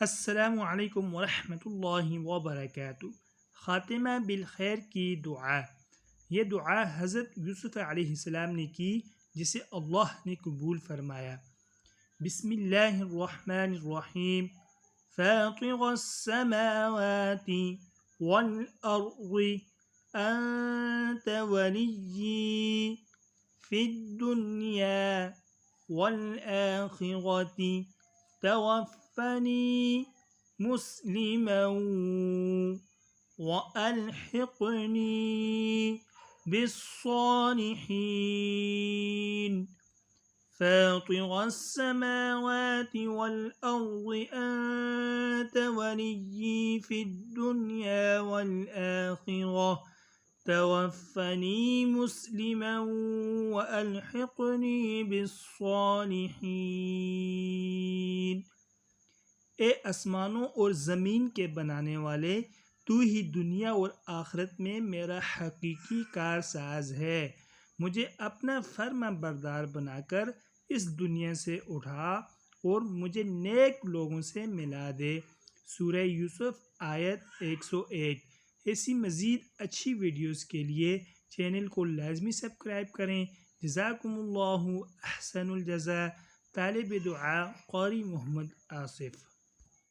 अस्सलामु अलैकुम वरहमतुल्लाहि वबरकातुहू। ख़ातिमा बिल खैर की दुआ। ये दुआ हज़रत यूसुफ़ अलैहिस्सलाम ने की, जिसे अल्लाह ने कबूल फरमाया। बिस्मिल्लाहिर्रहमानिर्रहीम। फ़ातिरस्समावाति वल अर्ज़ि अंत वलिय्यी फ़िद्दुन्या वल आख़िरति तवफ़्फ़नी मुस्लिमन व अल्हिक़नी बिस्सालिहीन। फ़ातिरस्समावाति वल अर्ज़ि अंत वलिय्यी फ़िद्दुन्या वल आख़िरह तवफ़्फ़नी मुस्लिमन व अल्हिक़नी बिस्सालिहीन। ए आसमानों और ज़मीन के बनाने वाले, तू ही दुनिया और आखिरत में मेरा हकीकी कारसाज है। मुझे अपना फर्मा बरदार बनाकर इस दुनिया से उठा और मुझे नेक लोगों से मिला दे। सूरह यूसुफ आयत 101। ऐसी मज़ीद अच्छी वीडियोस के लिए चैनल को लाजमी सब्सक्राइब करें। जज़ाकुमुल्लाहु अहसनुल जज़ा। तालिब दुआ क़ारी मोहम्मद आसिफ़।